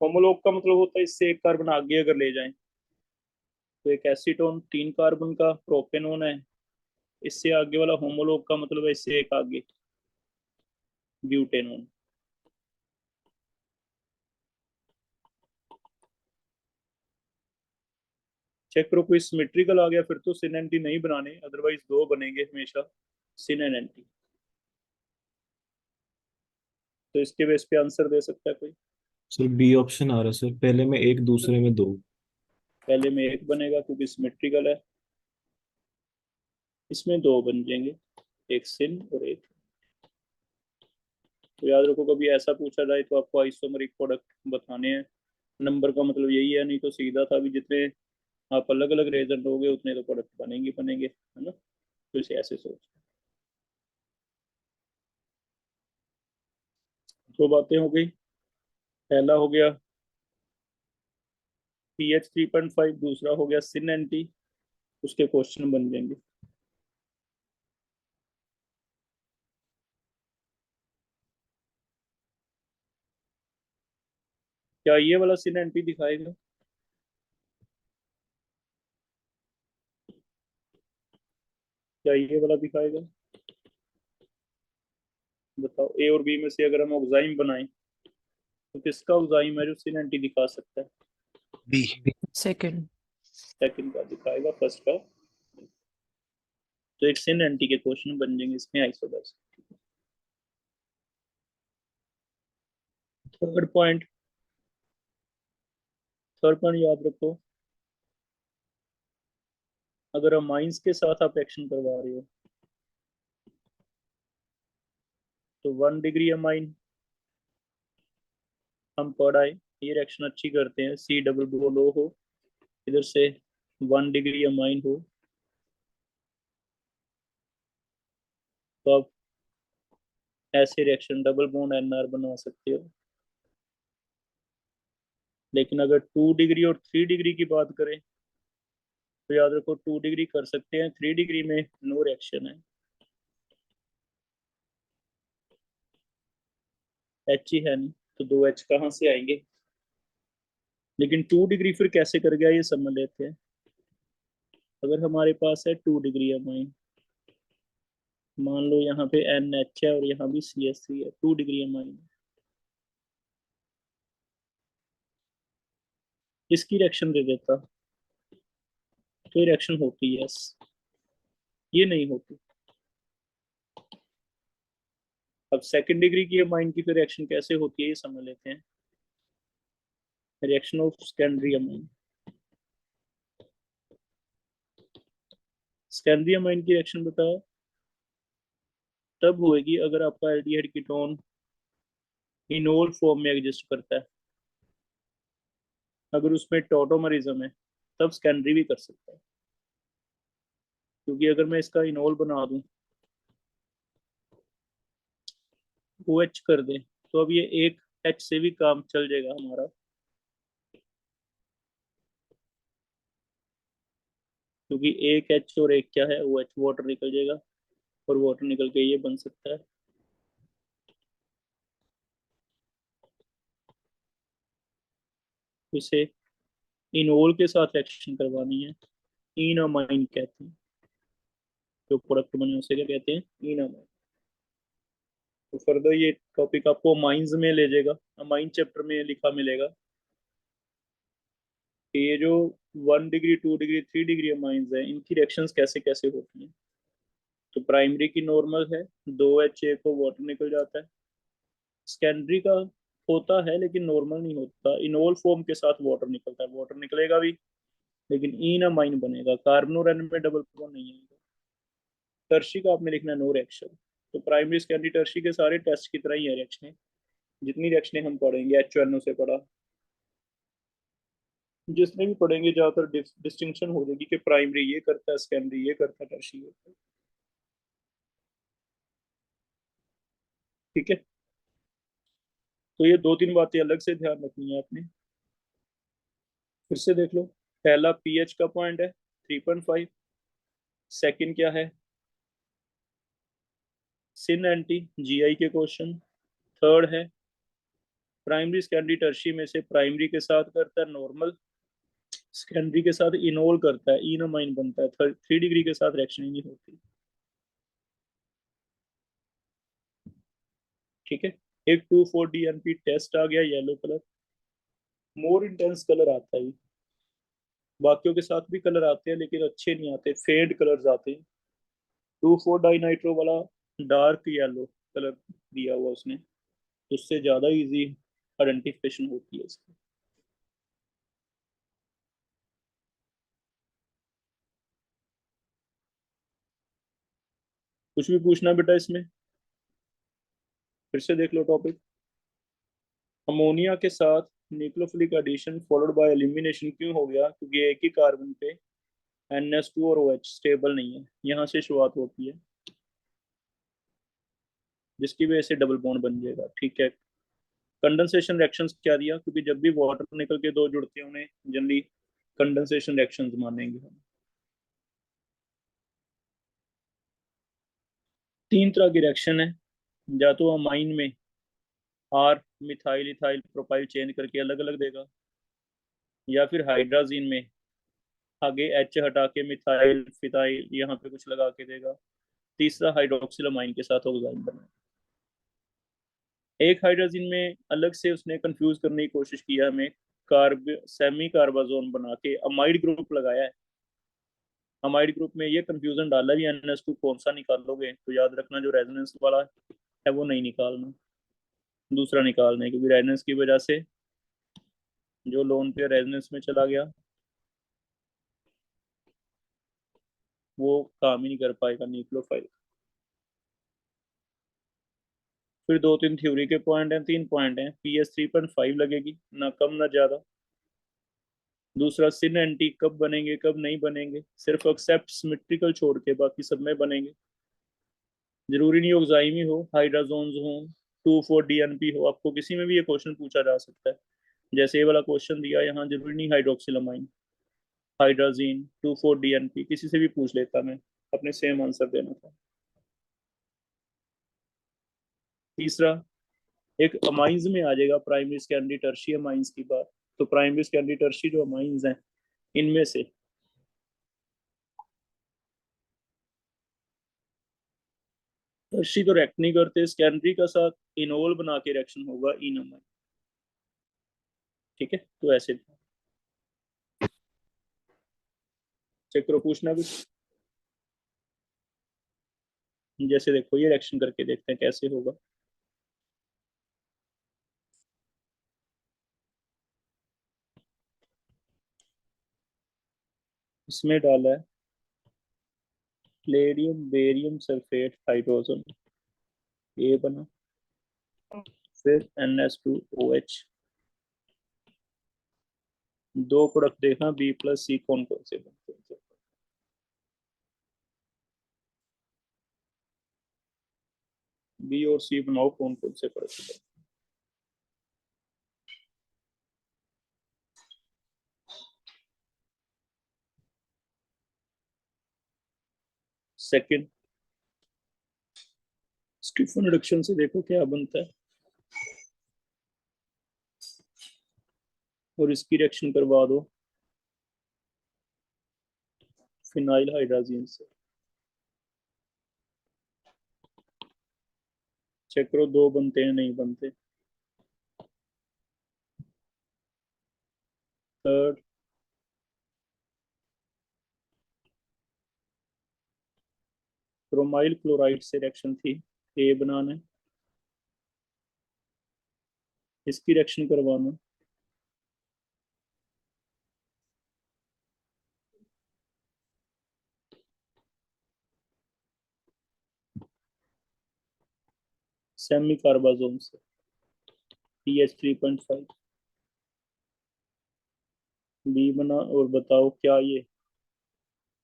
होमोलॉग का मतलब होता है इससे एक कार्बन आगे अगर ले जाएं तो एक एसीटोन 3 कार्बन का प्रोपेनोन है, इससे आगे वाला होमोलॉग का मतलब है इससे एक आगे ब्यूटेनोन। चेक करो कोई सिमेट्रिकल आ गया फिर तो सिन एंटी नहीं बनाने, अदरवाइज दो बनेंगे हमेशा सिन एंड एंटी। तो इसके बेस पे आंसर दे सकता है कोई? सर बी ऑप्शन आ रहा है सर, पहले में एक दूसरे में दो। पहले में एक बनेगा क्योंकि सिमेट्रिकल है, इसमें दो बन जाएंगे, एक सिन और एक। तो याद रखो कभी ऐसा पूछा जाए तो आपको आइसोमरिक प्रोडक्ट बताने हैं, नंबर का मतलब यही है, नहीं तो सीधा था भी जितने आप अलग अलग रेजल्ट होगे उतने तो प्रोडक्ट बनेंगे बनेंगे, है ना। तो इसे ऐसे सोच, दो बातें हो गई। पहला हो गया पीएच 3.5, दूसरा हो गया सिन एंटी, उसके क्वेश्चन बन जाएंगे। क्या ये वाला सिन एंटी दिखाएगा? क्या ये वाला दिखाएगा? बताओ, ए और बी में से अगर हम ऑक्साइम बनाएं तो किसका ऑक्साइम है जो सिन एंटी दिखा सकता है? बी। सेकंड। सेकंड का दिखाएगा, फर्स्ट का। तो एक सिन एंटी के क्वेश्चन बन जाएंगे इसमें आइसोबस। थर्ड पॉइंट, थर्ड पॉइंट याद रखो, अगर अमाइंस के साथ आप एक्शन करवा रहे हो तो 1 डिग्री अमाइन हम पढ़ाए, ये रिएक्शन अच्छी करते हैं, सी डबल बॉन्ड लो हो, इधर से 1 डिग्री अमाइन हो, तो आप ऐसे रिएक्शन डबल बॉन्ड एनआर बना सकते हो। लेकिन अगर 2 डिग्री और 3 डिग्री की बात करें तो याद रखो 2 डिग्री कर सकते हैं, 3 डिग्री में नो रिएक्शन है, एच ही है नहीं, तो 2 H कहाँ से आएंगे। लेकिन 2 डिग्री फिर कैसे कर गया ये समझ लेते हैं। अगर हमारे पास है 2 डिग्री अमाइन, मान लो यहाँ पे NH है और यहाँ भी CH3 है, 2 डिग्री अमाइन, इसकी रिएक्शन दे देता तो रिएक्शन होती है, ये नहीं होती। अब सेकंड डिग्री की अमाइन की फिर रिएक्शन कैसे होती है ये समझ लेते हैं। Reaction of secondary amine, secondary amine की रिएक्शन बताओ, तब होएगी अगर आपका एल्डिहाइड कीटोन इनोल फॉर्म में एग्जिस्ट करता है। अगर उसमें टॉटोमरिज्म है तब सेकेंडरी भी कर सकता है, क्योंकि अगर मैं इसका इनोल बना दूं OH कर दे तो अब ये एक H से भी काम चल जाएगा हमारा, क्योंकि एक H और एक क्या है OH, वाटर निकल जाएगा और वाटर निकल के ये बन सकता है। इसे इनोल के साथ रिएक्शन करवानी है, इनअमाइन कहते हैं, जो प्रोडक्ट बने उसे क्या कहते हैं, इनअमाइन। तो फर्दर ये टॉपिक आपको अमाइंस में ले जाएगा, अमाइन चैप्टर में लिखा मिलेगा कि ये जो 1 डिग्री 2 डिग्री 3 डिग्री अमाइंस है इनकी रिएक्शंस कैसे कैसे होती हैं। तो प्राइमरी की नॉर्मल है, 2H एक को वाटर निकल जाता है। सेकेंडरी का होता है लेकिन नॉर्मल नहीं होता, इनोल फॉर्म के साथ वाटर निकलता है, वाटर निकलेगा भी लेकिन इन अमाइन बनेगा, कार्बन और एन में डबल बॉन्ड नहीं आएगा। टर्शी का आपने लिखना नो रिएक्शन। तो प्राइमरी सेकेंडरी टर्शी के सारे टेस्ट की तरह ही है रिएक्शन, जितनी रिएक्शनें हम पढ़ेंगे HNO से पढ़ा, जिसमें भी पढ़ेंगे ज्यादातर डिस्टिंक्शन हो जाएगी कि प्राइमरी ये करता है, सेकेंडरी ये करता है, टर्शियरी ये करता है। ठीक है, तो ये दो तीन बातें अलग से ध्यान रखनी है आपने। फिर से देख लो, पहला पीएच का पॉइंट है 3.5, सेकंड क्या है, सिन एंटी जीआई के क्वेश्चन, थर्ड है प्राइमरी सेकेंडरी टर्शियरी में से प्राइमरी के साथ करता है नॉर्मल, सेकेंडरी के साथ इनोल करता है, इनोमाइन बनता है, 3 डिग्री के साथ रिएक्शन ही नहीं होती। ठीक है, एक 2,4-DNP टेस्ट आ गया, yellow colour, more intense colour आता है। बाकियों के साथ भी कलर आते हैं लेकिन अच्छे नहीं आते, फेड कलर्स आते हैं। 2,4-डाइनाइट्रो वाला डार्क येलो कलर दिया हुआ उसने, उससे ज्यादा इजी आइडेंटिफिकेशन होती है इसकी। कुछ भी पूछना बेटा इसमें? फिर से देख लो टॉपिक। अमोनिया के साथ nucleophilic addition followed by elimination क्यों हो गया? क्योंकि एक ही कार्बन पे NH2 और OH स्टेबल नहीं है, यहाँ से शुरुआत होती है, जिसकी वजह से डबल बॉन्ड बन जाएगा। ठीक है, कंडेंसेशन रिएक्शंस क्या दिया? क्योंकि जब भी वाटर निकल के दो जुड़ते हैं उन्हें जनरली कंडेंसेशन रिएक्शंस मानेंगे हम। 3 तरह की रिएक्शन है, या तो अमाइन में R methyl ethyl propyl change करके अलग अलग देगा, या फिर हाइड्राजीन में आगे H हटा के मिथाइल फिथाइल यहाँ पे कुछ लगा के देगा। तीसरा हाइड्रोक्सिलमाइन के साथ ऑक्साइड बना। एक हाइड्रोजन में अलग से उसने कंफ्यूज करने की कोशिश किया हमें, कार्ब सेमी कार्बाजोन बना के अमाइड ग्रुप लगाया है। अमाइड ग्रुप में ये कंफ्यूजन डाला भी NH2 कौन सा निकालोगे, तो याद रखना जो रेजोनेंस वाला है वो नहीं निकालना, दूसरा निकालना है, क्योंकि रेजोनेंस की वजह से जो लोन पे रेजोनेंस में चला गया वो काम ही नहीं कर पाएगा न्यूक्लियोफाइल। फिर दो तीन थ्योरी के पॉइंट हैं, 3 पॉइंट हैं। PS 3.5 लगेगी, ना कम ना ज्यादा। दूसरा सिन एंटी कब बनेंगे कब नहीं बनेंगे, सिर्फ एक्सेप्ट सिमेट्रिकल छोड़ के बाकी सब में बनेंगे। जरूरी नहीं ऑक्साइमी हो, हाइड्राजोन्स हो, 2,4-DNP हो, आपको किसी में भी ये क्वेश्चन पूछा जा सकता है। जैसे ये वाला क्वेश्चन दिया यहाँ, जरूरी नहीं हाइड्रोक्सिलमाइन, हाइड्राजीन, 2,4-DNP, किसी से भी पूछ लेता मैं, अपने सेम आंसर देना था। तीसरा, एक अमाइंस में आ जाएगा प्राइमरी सेकेंडरी टर्शियरी अमाइंस की बात, तो प्राइमरी सेकेंडरी टर्शियरी जो अमाइंस हैं इनमें से टर्शियरी तो रिएक्ट नहीं करते, सेकेंडरी का साथ इनोल बना के रिएक्शन होगा इनमाइन। ठीक है, तो ऐसे चेक करो, पूछना कुछ। जैसे देखो ये रिएक्शन करके देखते हैं कैसे होगा। इसमें डाला है प्लेडियम बेरियम सल्फेट हाइड्रोजन, ये बना, फिर NH2OH, दो प्रोडक्ट देखना B+C कौन कौन से बनते हैं। B और C बनाओ कौन कौन से प्रोडक्ट बनते हैं। सेकंड, स्टीफन रिडक्शन से देखो क्या बनता है, और इसकी रिएक्शन करवा दो फिनाइल हाइड्राजीन से। चेक करो दो बनते हैं नहीं बनते। थर्ड, क्रोमाइल क्लोराइड से रिएक्शन थी, ए बनाना है, इसकी रिएक्शन करवाना। सेमी कार्बाजोन से, CH3.5 बी बना। और बताओ क्या ये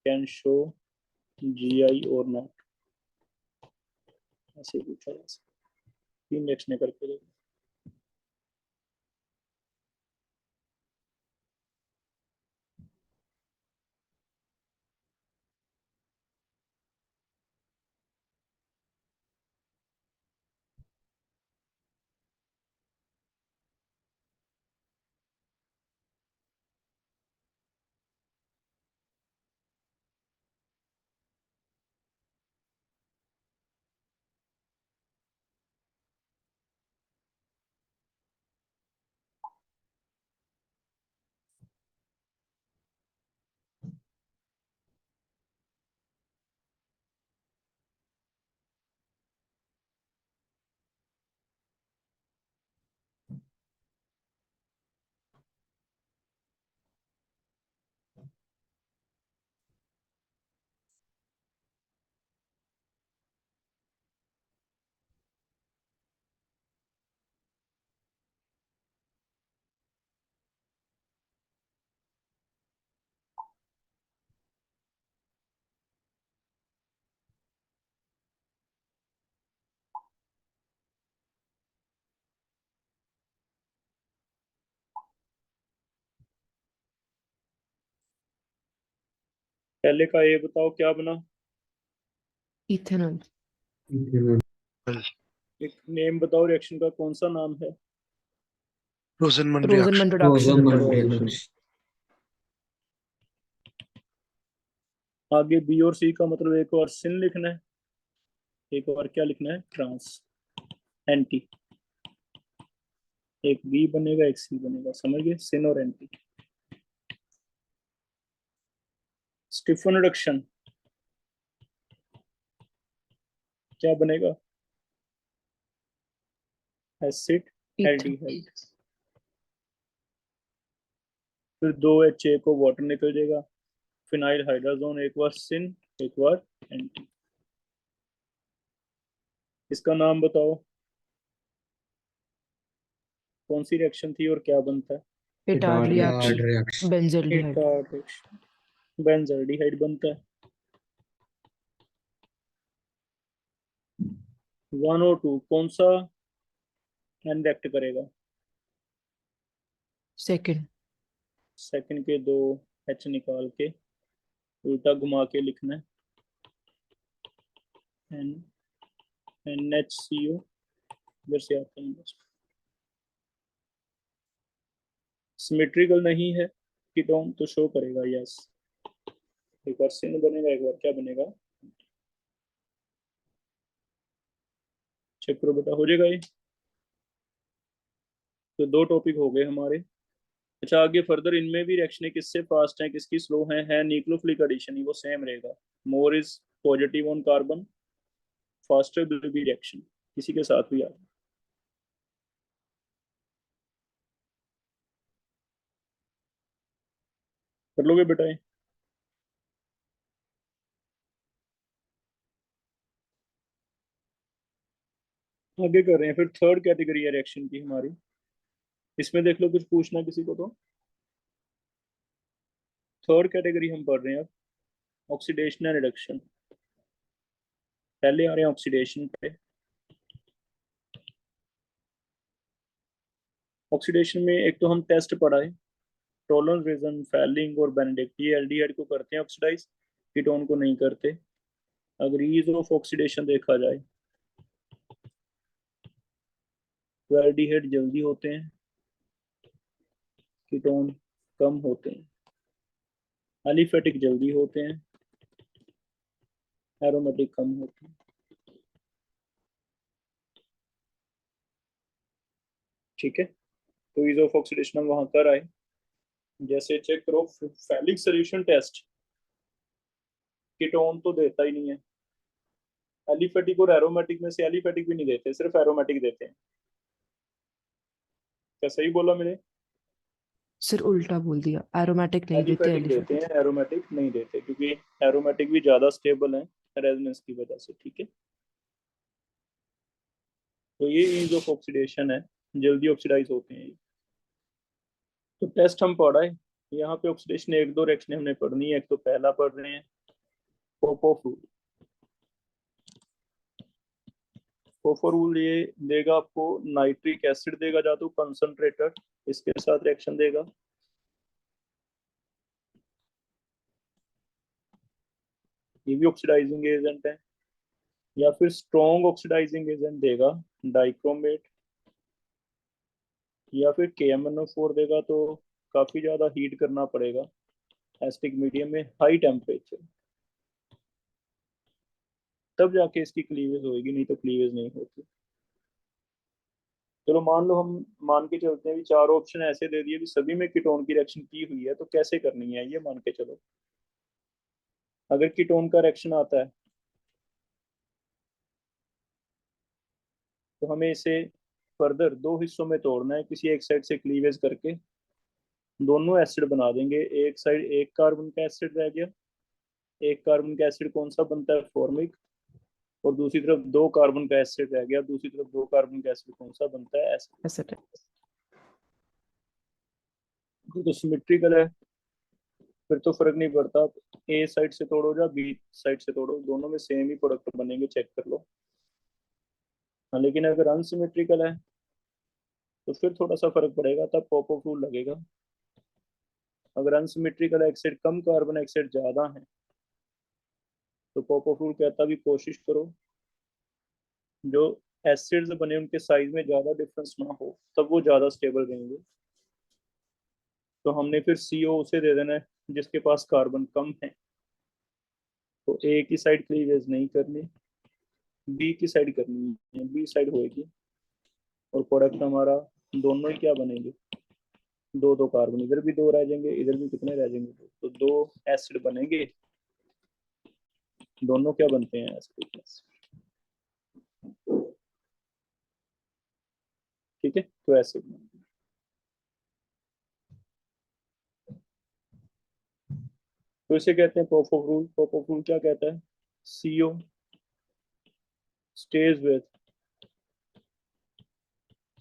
कैन शो GI और नॉट, ऐसे पूछा जा सकता। 3 रिएक्शन करके देखो। पहले का ये बताओ क्या बना। इथेनॉल। एक नेम बताओ रिएक्शन का, कौन सा नाम है। Rosenman रोजनमन reaction. प्रोडक्शन। आगे बी और सी का मतलब एक और सिन लिखना है, एक और क्या लिखना है, ट्रांस एंटी। एक बी बनेगा एक सी बनेगा, समझ गए, सिन और एंटी। स्टीफन रिडक्शन क्या बनेगा, एसिड एल्डिहाइड। फिर 2 HA को वाटर निकल जाएगा, फिनाइल हाइड्राजोन, एक बार सिन एक बार एंटी। इसका नाम बताओ, कौन सी रिएक्शन थी और क्या बनता है। पिटार्ड रिएक्शन। बेंजल्डिहाइड। पिटार्ड रिएक्शन, बेंजल्डिहाइड बनता है। 1 और 2 कौन सा एन रिएक्ट करेगा। सेकंड। सेकंड के 2 H निकाल के उल्टा घुमा के लिखना है, एन NHCO। इधर से आता है बस। सिमेट्रिकल नहीं है कीटोन तो शो करेगा यस। एक बार सिन बनेगा एक बार क्या बनेगा, चेक करो बेटा, हो जाएगा ये। तो 2 टॉपिक हो गए हमारे। अच्छा आगे फर्दर इनमें भी रिएक्शन किससे फास्ट है किसकी स्लो है न्यूक्लियोफिलिक एडिशन ही वो सेम रहेगा। More is positive on carbon, faster will be reaction, किसी के साथ भी आ। कर लोगे बेटा ये। आगे कर रहे हैं फिर थर्ड कैटेगरी है रिएक्शन की हमारी। इसमें देख लो कुछ पूछना किसी को तो। थर्ड कैटेगरी हम पढ़ रहे हैं अब, ऑक्सीडेशन एंड रिडक्शन। पहले आ रहे हैं ऑक्सीडेशन पे। ऑक्सीडेशन में एक तो हम टेस्ट पढ़ा है, टोलन, रिजन, फैलिंग और बेनेडिक्ट। ये एल्डिहाइड को करते हैं ऑक्सीडाइज, कीटोन को नहीं करते। अगर ईज ऑफ ऑक्सीडेशन देखा जाए तो एल्डिहाइड जल्दी होते हैं, कीटोन कम होते हैं। एलिफेटिक जल्दी होते हैं, एरोमेटिक कम होते हैं। ठीक है, तो ईज ऑफ ऑक्सीडेशन हम वहां कर आए। जैसे चेक करो फैलिक सोल्यूशन टेस्ट, कीटोन तो देता ही नहीं है। एलिफेटिक और एरोमेटिक में से एलिफेटिक भी नहीं देते, सिर्फ एरोमेटिक देते हैं। क्या सही बोला मैंने। सर उल्टा बोल दिया, एरोमेटिक नहीं देते एलिफेटिक देते एलिफेटिक। हैं, एरोमेटिक नहीं देते, क्योंकि एरोमेटिक भी ज्यादा स्टेबल है रेजोनेंस की वजह से। ठीक है, तो ये ईज ऑफ ऑक्सीडेशन है जल्दी ऑक्सीडाइज होते हैं। तो टेस्ट हम पढ़ा है, यहाँ पे ऑक्सीडेशन एक दो रिएक्शन हमने पढ़नी है। एक तो पहला पढ़ रहे हैं पोपोफ रूल। पोपोफ रूल ये देगा आपको नाइट्रिक एसिड देगा जा तो कंसंट्रेटेड, इसके साथ रिएक्शन देगा। ये भी ऑक्सीडाइजिंग एजेंट है। या फिर स्ट्रॉन्ग ऑक्सीडाइजिंग एजेंट देगा डाइक्रोमेट, या फिर KMnO4 देगा तो काफी ज्यादा हीट करना पड़ेगा एसिडिक मीडियम में हाई टेम्परेचर, तब जाके इसकी क्लीवेज होगी, नहीं तो क्लीवेज नहीं होती। चलो मान लो हम मान के चलते हैं भी चार ऑप्शन ऐसे दे दिए भी सभी में कीटोन की रिएक्शन की हुई है, तो कैसे करनी है ये मान के चलो। अगर कीटोन का रिएक्शन आता है तो हमें इसे फर्दर दो हिस्सों में तोड़ना है, किसी एक साइड से क्लीवेज करके दोनों एसिड बना देंगे। एक साइड एक कार्बन का एसिड रह गया, एक कार्बन का एसिड कौन सा बनता है, फॉर्मिक, और दूसरी तरफ दो कार्बन का एसिड रह गया, दूसरी तरफ दो कार्बन का एसिड कौन सा बनता है, एसिड। एसिड। तो सिमेट्रिकल है, फिर तो फर्क नहीं पड़ता ए साइड से तोड़ो या बी साइड से तोड़ो, दोनों में सेम ही प्रोडक्ट बनेंगे, चेक कर लो। हाँ, लेकिन अगर अनसिमेट्रिकल है तो फिर थोड़ा सा फर्क पड़ेगा, तब पॉप रूल लगेगा। अगर अनसिमेट्रिकल एक्सिड कम कार्बन एक्सिड ज्यादा है तो पॉप रूल कहता भी कोशिश करो जो एसिड्स बने उनके साइज में ज्यादा डिफरेंस ना हो, तब वो ज्यादा स्टेबल रहेंगे। तो हमने फिर CO उसे दे देना है जिसके पास कार्बन कम है, तो ए की साइड क्लीवेज नहीं करनी, बी की साइड करनी है, बी साइड होएगी। और प्रोडक्ट हमारा दोनों ही क्या बनेंगे, दो दो कार्बन, इधर भी दो रह जाएंगे, इधर भी कितने रह जाएंगे, तो दो एसिड बनेंगे। दोनों क्या बनते हैं, एसिड। ठीक है, तो एसिड। तो इसे कहते हैं पॉप रूल। पॉप रूल क्या कहता है, CO stays with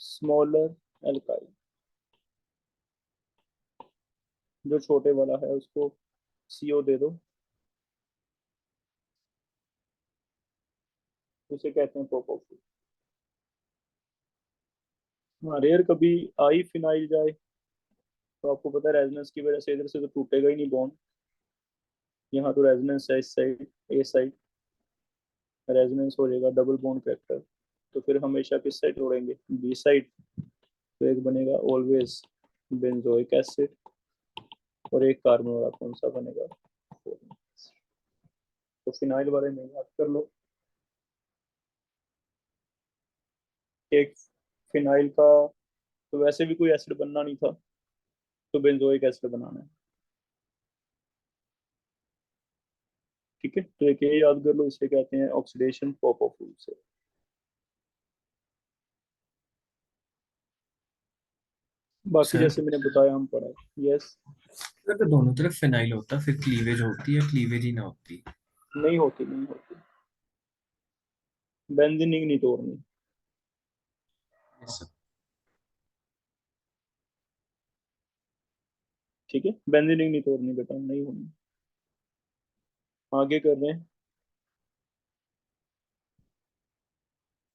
smaller alkyl, जो छोटे वाला है उसको CO दे दो, उसे कहते हैं पॉप रूल। हाँ, रेयर कभी आई फिनाइल जाए तो आपको पता है रेजोनेंस की वजह से इधर से तो टूटेगा ही नहीं बॉन्ड। यहाँ तो रेजोनेंस है, इस साइड ए साइड रेजोनेंस हो जाएगा, डबल बॉन्ड करेक्टर, तो फिर हमेशा किस साइड तोड़ेंगे, बी साइड। तो एक बनेगा ऑलवेज बेंजोइक एसिड, और एक कार्बन वाला कौन सा बनेगा, तो फिनाइल बारे में याद कर लो। एक फिनाइल का तो वैसे भी कोई एसिड बनना नहीं था, तो बेंजोइक एसिड बनाना है। ठीक है, तो एक ये याद कर लो, इसे कहते हैं ऑक्सीडेशन पॉप ऑफ रूल से। बाकी सर जैसे मैंने बताया हम पढ़ा है। यस। अगर दोनों तरफ फिनाइल होता फिर क्लीवेज होती या क्लीवेज ही ना होती? नहीं होती, नहीं होती, बेंजीनिंग नहीं तोड़नी। Yes sir. ठीक है, बेंजीनिंग नहीं तोड़नी बेटा, नहीं होनी। आगे कर रहे हैं,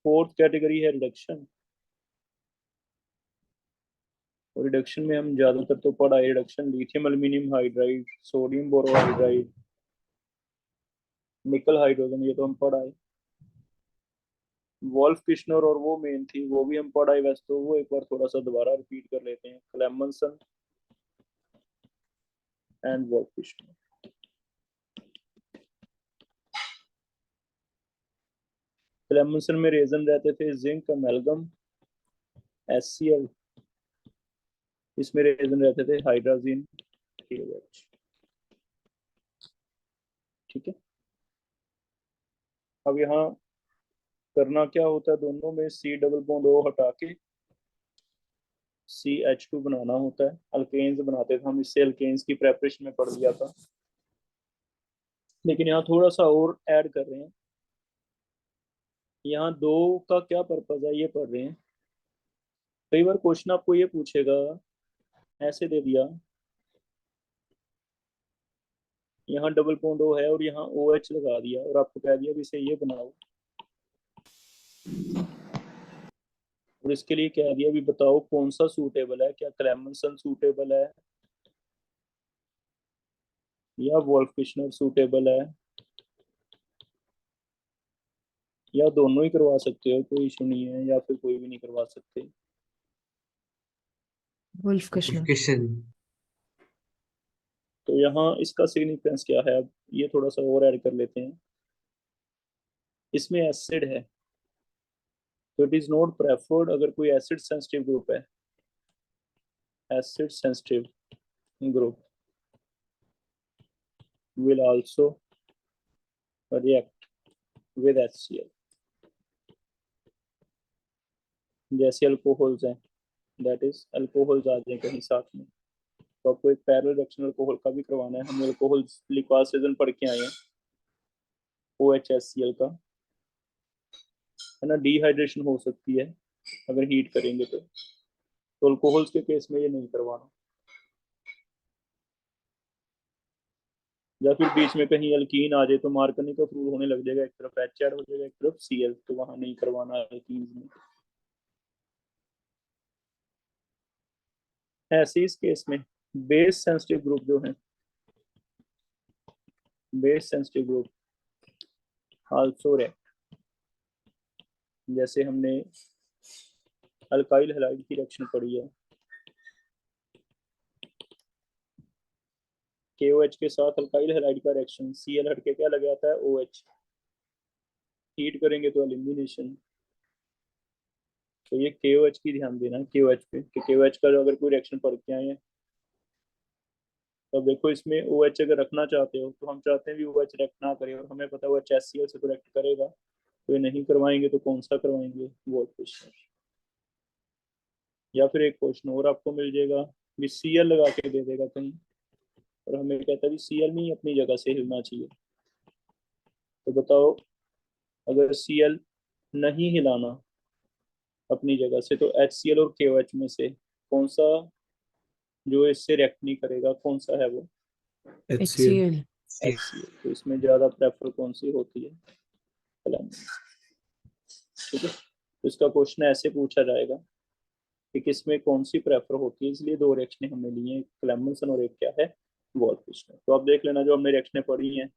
फोर्थ कैटेगरी है रिडक्शन। और रिडक्शन में हम ज्यादातर तो पढ़ा है reduction lithium aluminium hydride, sodium borohydride, निकल हाइड्रोजन, ये तो हम पढ़ा है। वॉल्फ किश्नर और वो मेन थी, वो भी हम पढ़ा है वैसे, तो वो एक बार थोड़ा सा दोबारा रिपीट कर लेते हैं, Clemmensen and Wolff Kishner. Clemmensen में रेजन रहते थे जिंक अमेलगम HCl, इसमें रेजन रहते थे हाइड्रोजन KOH। ठीक है, अब यहाँ करना क्या होता है, दोनों में C डबल बॉन्ड O हटा के CH2 बनाना होता है। अल्केन्स बनाते थे हम, इससे अल्केन्स की प्रेपरेशन में पढ़ लिया था, लेकिन यहाँ थोड़ा सा और ऐड कर रहे हैं। यहाँ दो का क्या पर्पज है ये पढ़ रहे हैं। कई बार क्वेश्चन आपको ये पूछेगा, ऐसे दे दिया, यहाँ डबल बॉन्ड O है और यहाँ OH लगा दिया और आपको कह दिया कि इसे ये बनाओ, और इसके लिए कह दिया भी बताओ कौन सा सूटेबल है, क्या क्लेमेंसन सूटेबल है या वोल्फ-किश्नर सूटेबल है, या दोनों ही करवा सकते हो, कोई इशू नहीं है, या फिर कोई भी नहीं करवा सकते। वुल्फ कृष्ण। किशन। तो यहाँ इसका सिग्निफिकेंस क्या है, अब ये थोड़ा सा और ऐड कर लेते हैं। इसमें एसिड है तो इट इज नॉट प्रेफर्ड अगर कोई एसिड सेंसिटिव ग्रुप है, acid sensitive group will also react with HCl। जैसे अल्कोहल्स हैं, दैट इज अल्कोहल्स आ जाए कहीं साथ में, तो आपको एक पैरेलल रिएक्शन अल्कोहल का भी करवाना है। हम अल्कोहल्स लिक्वास रीजन पढ़ के आए हैं, OHCl का, है ना। डिहाइड्रेशन हो सकती है अगर हीट करेंगे तो अल्कोहल्स के केस में ये नहीं करवाना। या फिर बीच में कहीं अल्कीन आ जाए तो मार्कनी का फ्रूल होने लग जाएगा, एक तरफ एच ऐड हो जाएगा एक तरफ Cl, तो वहां नहीं करवाना अल्कीन में। ऐसे इस केस में बेस सेंसिटिव ग्रुप जो है, base sensitive group also react. जैसे हमने अल्काइल हैलाइड की रिएक्शन पढ़ी है, KOH के साथ अल्काइल हैलाइड का रिएक्शन, Cl हट के क्या लग जाता है OH, हीट करेंगे तो एलिमिनेशन। तो ये KOH की ध्यान देना, KOH पे कि KOH का अगर कोई रिएक्शन पढ़ के आए हैं, तो देखो इसमें OH अगर रखना चाहते हो तो हम चाहते हैं भी OH रिएक्ट ना करे, और हमें पता है OH HCl से तो रिएक्ट करेगा, तो ये नहीं करवाएंगे तो कौन सा करवाएंगे, वोल्फ-किश्नर। या फिर एक क्वेश्चन और आपको मिल जाएगा भी Cl लगा के दे देगा कहीं, और हमें कहता है भी Cl नहीं अपनी जगह से हिलना चाहिए, तो बताओ अगर Cl नहीं हिलाना अपनी जगह से, तो HCl और KOH में से कौन सा जो इससे रिएक्ट नहीं करेगा, कौन सा है वो, HCl। HCl। HCl। तो इसमें ज्यादा प्रेफर कौन सी होती है, क्लेमेंसन। ठीक है, तो इसका क्वेश्चन ऐसे पूछा जाएगा कि किसमें कौन सी प्रेफर होती है, इसलिए दो रिएक्शनें हमने ली हैं, एक क्लेमेंसन और एक क्या है, वोल्फ-किश्नर। तो आप देख लेना जो हमने रिएक्शनें पढ़ी हैं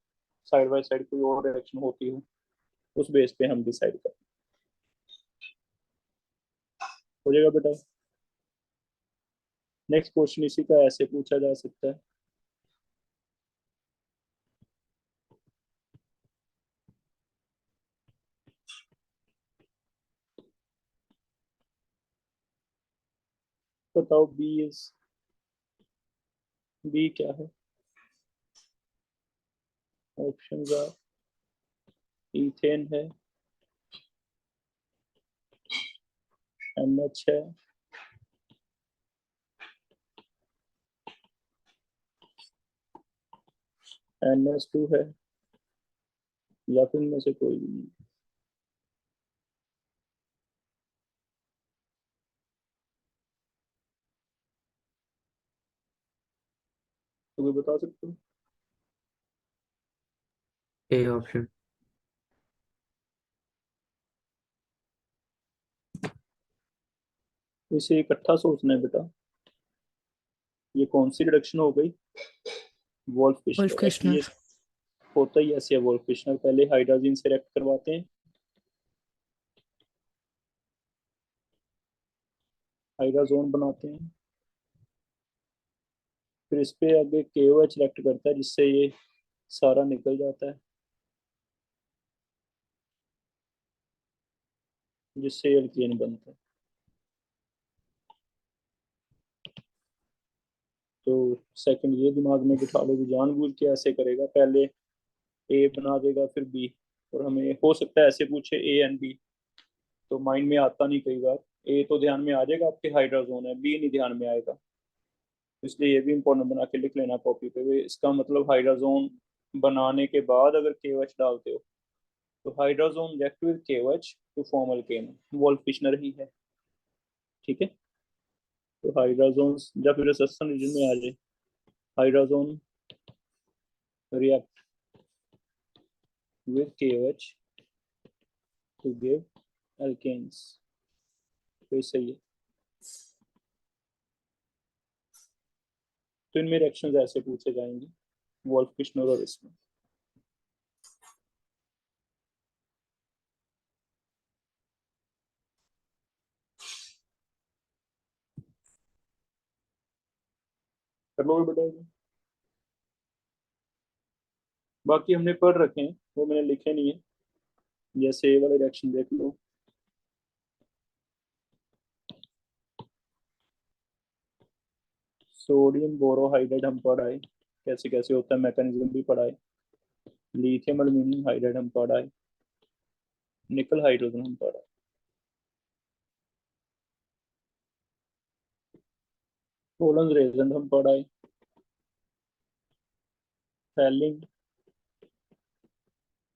साइड बाय साइड कोई और रिएक्शन होती हो उस बेस पे हम डिसाइड करें। हो जाएगा बेटा। नेक्स्ट क्वेश्चन इसी का ऐसे पूछा जा सकता है, बताओ बी क्या है। ऑप्शन इथेन है, NH है, NH2 है, या फिर इनमें से कोई भी नहीं। तो कोई बता सकते हो। A option. इसे इकट्ठा सोचना है बेटा, ये कौन सी रिडक्शन हो गई, वुल्फ वोल्फ-किश्नर। कृष्ण। एक्चुअली होता ही ऐसे है, वोल्फ-किश्नर पहले हाइड्रोजन से रिएक्ट करवाते हैं, हाइड्रोजोन बनाते हैं, फिर इस पे आगे KOH रिएक्ट करता है जिससे ये सारा निकल जाता है, जिससे एल्केन बनता है। तो सेकंड ये दिमाग में बिठा लो कि जानबूझ के ऐसे करेगा, पहले ए बना देगा फिर बी, और हमें हो सकता है ऐसे पूछे A एंड B, तो माइंड में आता नहीं कई बार, ए तो ध्यान में आ जाएगा आपके हाइड्रोजोन है, बी नहीं ध्यान में आएगा, इसलिए ये भी इंपॉर्टेंट बना के लिख लेना कॉपी पे। इसका मतलब हाइड्रोजोन बनाने के बाद अगर KOH डालते हो तो hydrazone react with KOH to form alkane, Wolff Kishner ही है। ठीक है। तो हाइड्राजोन्स या फिर सस्तन रीजन में आ जाए, hydrazone react with KOH to give alkanes, तो ये सही है। तो इनमें रिएक्शंस ऐसे पूछे जाएंगे वोल्फ किश्नर और इसमें। कर लोगे बेटा ये? बाकी हमने पढ़ रखे हैं, वो मैंने लिखे नहीं है, जैसे ये वाले रिएक्शन देख लो। सोडियम बोरोहाइड्राइड हम पढ़ा है, कैसे कैसे होता है, मैकेनिज्म भी पढ़ा है। लिथियम एल्यूमिनियम हाइड्राइड हम पढ़ा है। निकल हाइड्रोजन हम पढ़ा है। कोलन रेजेंट हम पढ़ा है। फैलिंग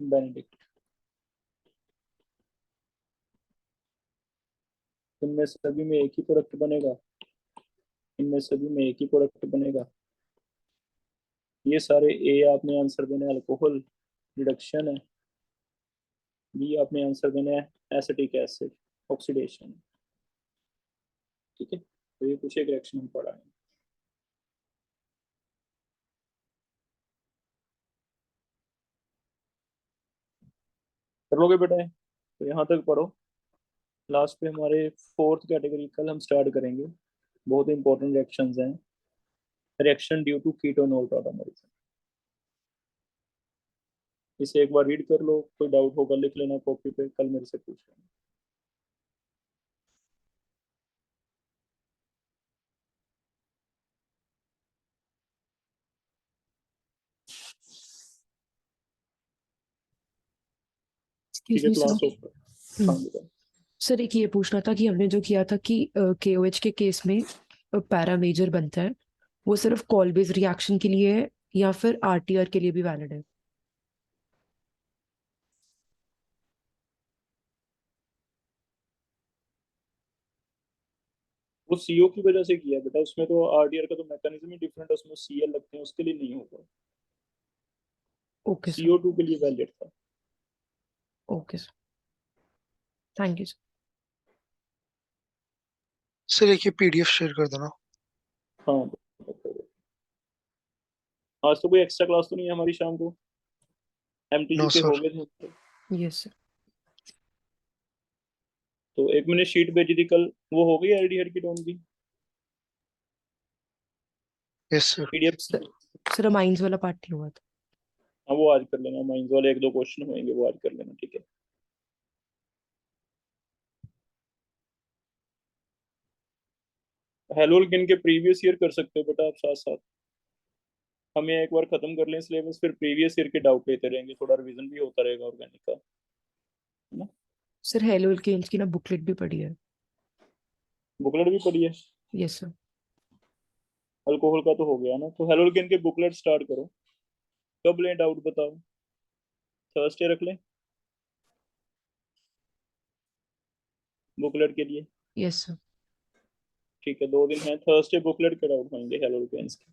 बेनेडिक्ट, इनमें सभी में एक ही प्रोडक्ट बनेगा, इनमें सभी में एक ही प्रोडक्ट बनेगा। ये सारे ए आपने आंसर देना है अल्कोहल रिडक्शन है, बी आपने आंसर देना है एसिटिक एसिड ऑक्सीडेशन। ठीक है, तो ये कुछ एक रिएक्शन हम पढ़ा है। कर लोगे बेटा ये? तो यहाँ तक पढ़ो। लास्ट पे हमारे फोर्थ कैटेगरी कल हम स्टार्ट करेंगे। बहुत इंपॉर्टेंट रिएक्शंस हैं। रिएक्शन ड्यू टू कीटोनोल टॉटोमरिज्म, इसे एक बार रीड कर लो, कोई डाउट होगा लिख लेना कॉपी पे, कल मेरे से पूछ लेना। ठीक एक्सक्यूज है, मी क्लास सर। ओवर। हाँ बेटा। सर एक ये पूछना था कि हमने जो किया था कि केओएच के केस में पैरा मेजर बनता है, वो सिर्फ कॉल बेस रिएक्शन के लिए है या फिर आरटीआर के लिए भी वैलिड है? वो सीओ की वजह से किया बेटा, उसमें तो आरडीआर का तो मैकेनिज्म ही डिफरेंट है, उसमें सीएल लगते हैं, उसके लिए नहीं होगा। Okay sir. CO2 के लिए वैलिड था। Okay sir, thank you sir. Sir एक ये PDF शेयर कर देना। हाँ, आज तो कोई एक्स्ट्रा क्लास तो नहीं है हमारी शाम को? नो एमटीजी के हो सर। गए थे? Yes sir. तो एक मैंने शीट भेजी थी कल, वो हो गई एल्डिहाइड कीटोन की yes sir. PDF? Sir sir mines वाला पार्ट नहीं हुआ था। हाँ, वो आज कर लेना, माइंस वाले एक दो क्वेश्चन होंगे, वो आज कर लेना, ठीक है। हेलो लेकिन के प्रीवियस ईयर कर सकते हो बेटा आप साथ साथ। हम ये एक बार खत्म कर लें सिलेबस, फिर प्रीवियस ईयर के डाउट लेते रहेंगे, थोड़ा रिवीजन भी होता रहेगा ऑर्गेनिक का, है ना। सर हेलो एल्केन्स की ना बुकलेट भी पढ़ी है। बुकलेट भी पढ़ी है? Yes sir. अल्कोहल का तो हो गया ना, तो हेलो लेकिन के बुकलेट स्टार्ट करो। कब लें डाउट बताओ? थर्सडे रख लें बुकलेट के लिए? Yes sir. ठीक है, 2 दिन है, थर्सडे बुकलेट के डाउट होंगे हेलो लेकिन के।